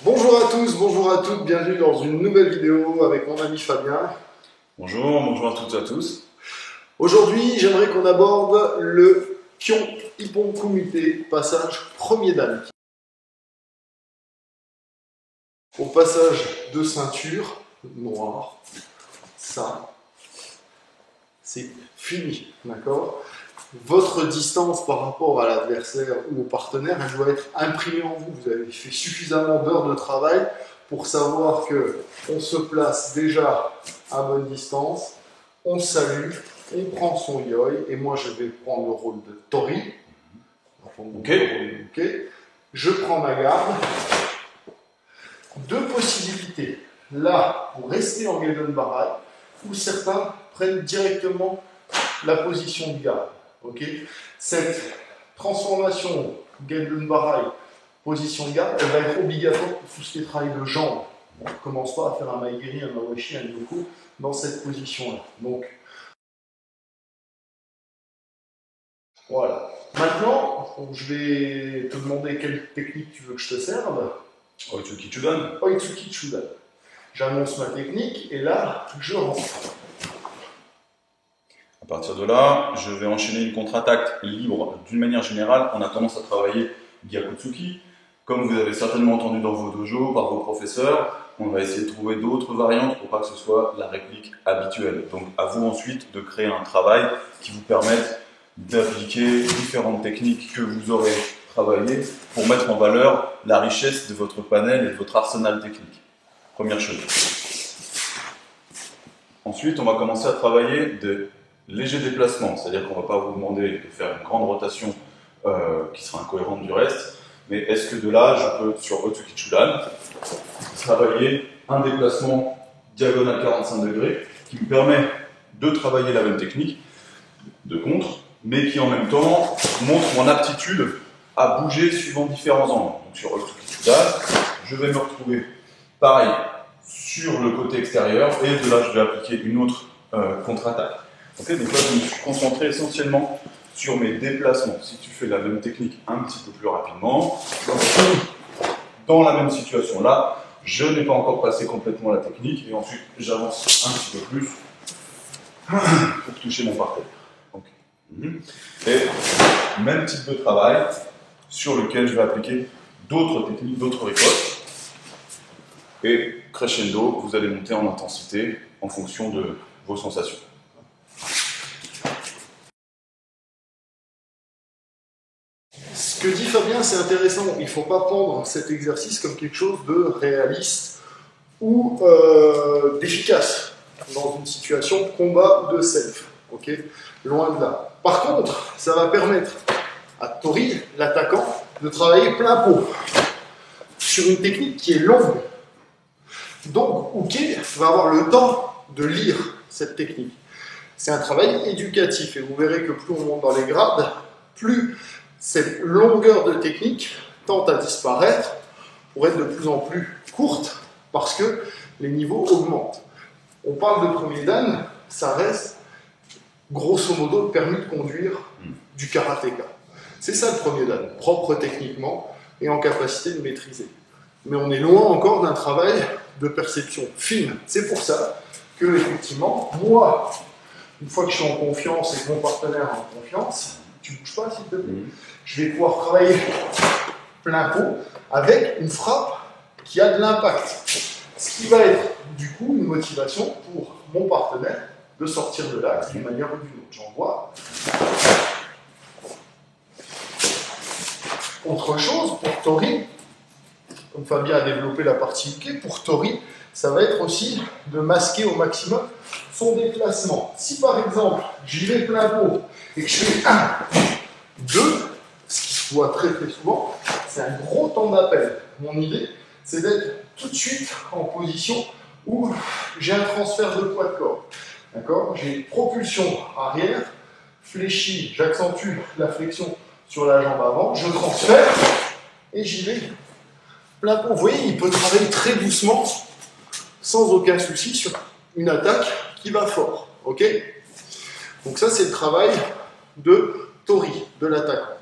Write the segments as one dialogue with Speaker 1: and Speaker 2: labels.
Speaker 1: Bonjour à tous, bonjour à toutes, bienvenue dans une nouvelle vidéo avec mon ami Fabien.
Speaker 2: Bonjour à toutes et à tous.
Speaker 1: Aujourd'hui, j'aimerais qu'on aborde le Kyon Ippon Kumite, passage premier dan. Au passage de ceinture noire, ça, c'est fini, d'accord? Votre distance par rapport à l'adversaire ou au partenaire, elle doit être imprimée en vous. Vous avez fait suffisamment d'heures de travail pour savoir qu'on se place déjà à bonne distance, on salue, on prend son yoi, et moi je vais prendre le rôle de Tori.
Speaker 2: Ok.
Speaker 1: Je prends ma garde. Deux possibilités. Là, pour rester en Geiden Barai, où certains prennent directement la position de garde. Okay. Cette transformation Geiden Barai, position de garde, elle va être obligatoire pour tout ce qui est travail de jambes. On ne commence pas à faire un maigiri, un mawashi, un yoku dans cette position-là. Donc, voilà. Maintenant, je vais te demander quelle technique tu veux que je te serve.
Speaker 2: Oitsuki Chudan.
Speaker 1: Oitsuki Chudan. J'annonce ma technique et là, je rentre.
Speaker 2: À partir de là, je vais enchaîner une contre-attaque libre. D'une manière générale, on a tendance à travailler Gyakutsuki. Comme vous avez certainement entendu dans vos dojos, par vos professeurs, on va essayer de trouver d'autres variantes pour pas que ce soit la réplique habituelle. Donc à vous ensuite de créer un travail qui vous permette d'appliquer différentes techniques que vous aurez travaillées pour mettre en valeur la richesse de votre panel et de votre arsenal technique. Première chose. Ensuite, on va commencer à travailler de légers déplacements, c'est-à-dire qu'on ne va pas vous demander de faire une grande rotation qui sera incohérente du reste, mais est-ce que de là, je peux, sur Oitsuki Chudan, travailler un déplacement diagonal 45 degrés qui me permet de travailler la même technique de contre, mais qui en même temps montre mon aptitude à bouger suivant différents angles. Donc sur Oitsuki Chudan, je vais me retrouver pareil sur le côté extérieur, et de là, je vais appliquer une autre contre-attaque. Okay, donc là, je me suis concentré essentiellement sur mes déplacements. Si tu fais la même technique un petit peu plus rapidement, dans la même situation là, je n'ai pas encore passé complètement la technique, et ensuite j'avance un petit peu plus pour toucher mon partenaire. Okay. Et même type de travail sur lequel je vais appliquer d'autres techniques, d'autres ripotes. Et crescendo, vous allez monter en intensité en fonction de vos sensations.
Speaker 1: Ce que dit Fabien, c'est intéressant. Il ne faut pas prendre cet exercice comme quelque chose de réaliste ou d'efficace dans une situation de combat ou de self. Okay, loin de là. Par contre, ça va permettre à Tori, l'attaquant, de travailler plein pot sur une technique qui est longue. Donc, Uke va avoir le temps de lire cette technique. C'est un travail éducatif, et vous verrez que plus on monte dans les grades, plus cette longueur de technique tend à disparaître pour être de plus en plus courte, parce que les niveaux augmentent. On parle de premier dan, ça reste grosso modo le permis de conduire du karatéka. C'est ça le premier dan, propre techniquement et en capacité de maîtriser. Mais on est loin encore d'un travail de perception fine. C'est pour ça que, effectivement, moi, une fois que je suis en confiance et que mon partenaire est en confiance, tu ne bouges pas s'il te plaît, je vais pouvoir travailler plein pot avec une frappe qui a de l'impact. Ce qui va être, du coup, une motivation pour mon partenaire de sortir de là d'une manière ou d'une autre. J'en vois. Autre chose, pour Tori, comme Fabien a développé la partie Uke, pour Tori, ça va être aussi de masquer au maximum son déplacement. Si par exemple, j'y vais plein pot et que je fais 1, 2, ce qui se voit très très souvent, c'est un gros temps d'appel. Mon idée, c'est d'être tout de suite en position où j'ai un transfert de poids de corps. D'accord ? J'ai une propulsion arrière, fléchie, j'accentue la flexion sur la jambe avant, je transfère et j'y vais. Plein pot. Vous voyez, il peut travailler très doucement, sans aucun souci, sur une attaque qui va fort. Ok ? Donc ça, c'est le travail de Tori, de l'attaquant.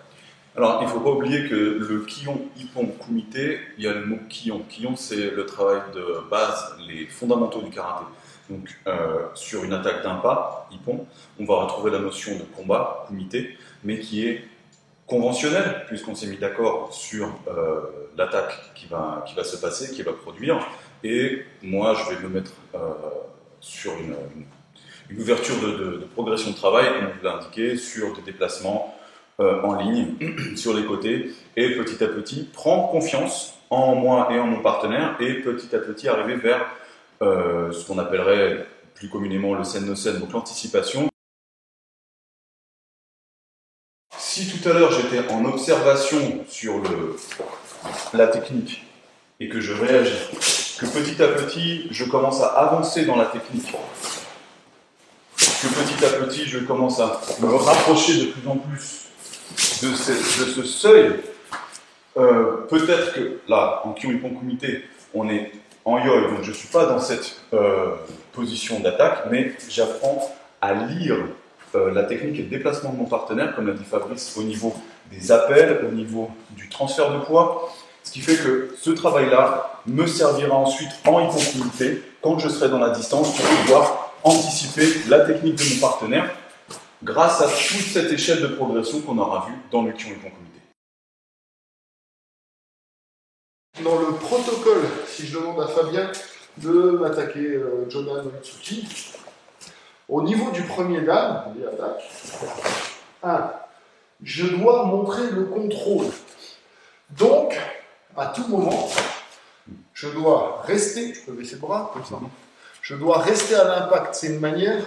Speaker 2: Alors, il ne faut pas oublier que le Kion, Ippon, Kumite, il y a le mot Kion. Kion, c'est le travail de base, les fondamentaux du karaté. Donc, sur une attaque d'un pas, Ippon, on va retrouver la notion de combat, Kumite, mais qui est conventionnelle, puisqu'on s'est mis d'accord sur l'attaque qui va se passer, qui va produire. Et moi, je vais me mettre sur une ouverture de progression de travail, comme on vous l'a indiqué, sur des déplacements en ligne, sur les côtés, et petit à petit, prendre confiance en moi et en mon partenaire, et petit à petit arriver vers ce qu'on appellerait plus communément le sen-no-sen, donc l'anticipation. Si tout à l'heure j'étais en observation sur la technique et que je réagis, que petit à petit je commence à avancer dans la technique, que petit à petit je commence à me rapprocher de plus en plus de ce seuil, peut-être que là, en Kion Ippon Kumite, on est en yoi, donc je ne suis pas dans cette position d'attaque, mais j'apprends à lire la technique et le déplacement de mon partenaire, comme l'a dit Fabrice, au niveau des appels, au niveau du transfert de poids, ce qui fait que ce travail-là me servira ensuite en Ippon Kumite, quand je serai dans la distance, pour pouvoir anticiper la technique de mon partenaire, grâce à toute cette échelle de progression qu'on aura vue dans le Kion Ippon Kumite.
Speaker 1: Dans le protocole, si je demande à Fabien de m'attaquer Jonan Mitsuki, au niveau du premier dan, on dit attaque, 1, je dois montrer le contrôle. Donc, à tout moment, je dois rester, je peux baisser le bras comme ça, je dois rester à l'impact. C'est une manière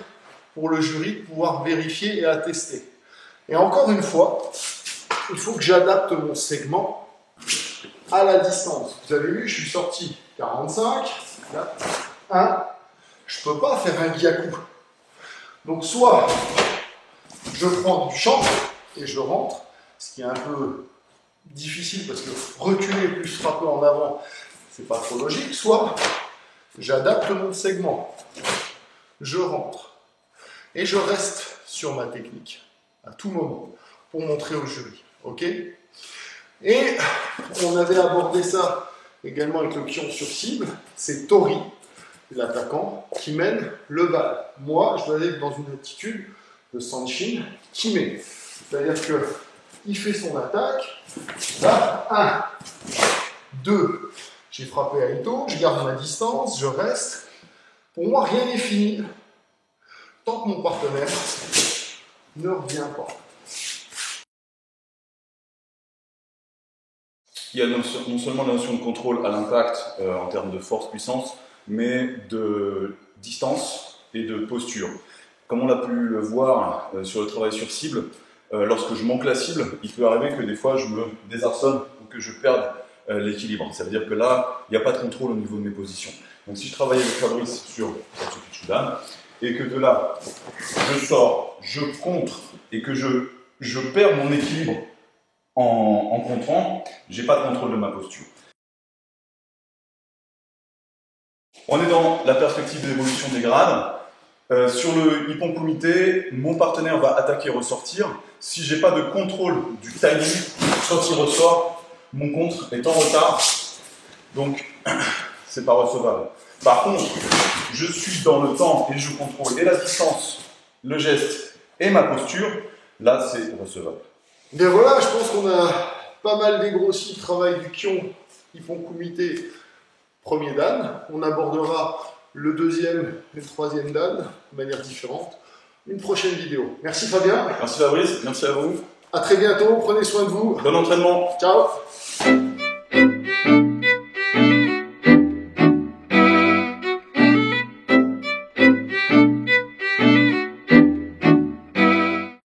Speaker 1: pour le jury de pouvoir vérifier et attester. Et encore une fois, il faut que j'adapte mon segment à la distance. Vous avez vu, je suis sorti 45, là, 1, je ne peux pas faire un gyaku. Donc soit je prends du champ et je rentre, ce qui est un peu difficile parce que reculer plus frapper en avant, c'est pas trop logique, soit j'adapte mon segment, je rentre et je reste sur ma technique à tout moment pour montrer au jury. Ok ? Et on avait abordé ça également avec le Kion sur cible, c'est Tori, l'attaquant, qui mène le bal. Moi, je dois être dans une attitude de Sanshin Kime. C'est-à-dire qu'il fait son attaque, là, 1, 2, j'ai frappé à Ito, je garde ma distance, je reste. Pour moi, rien n'est fini tant que mon partenaire ne revient pas.
Speaker 2: Il y a non seulement la notion de contrôle à l'impact en termes de force-puissance, mais de distance et de posture. Comme on l'a pu le voir sur le travail sur cible, lorsque je manque la cible, il peut arriver que des fois je me désarçonne ou que je perde l'équilibre. Ça veut dire que là, il n'y a pas de contrôle au niveau de mes positions. Donc si je travaille avec Fabrice sur Satsuki Chudan, et que de là, je sors, je contre, et que je perds mon équilibre en contrant, je n'ai pas de contrôle de ma posture. On est dans la perspective de l'évolution des grades. Sur le Ippon Kumite, mon partenaire va attaquer et ressortir. Si je n'ai pas de contrôle du timing, quand il ressort, mon contre est en retard. Donc, c'est pas recevable. Par contre, je suis dans le temps et je contrôle et la distance, le geste et ma posture. Là, c'est recevable.
Speaker 1: Bien voilà, je pense qu'on a pas mal dégrossi le travail du Kion Ippon Kumite premier dan. On abordera le deuxième et le troisième dan de manière différente. Une prochaine vidéo. Merci Fabien.
Speaker 2: Merci Fabrice, merci à vous.
Speaker 1: À très bientôt, prenez soin de vous.
Speaker 2: Bon entraînement.
Speaker 1: Ciao.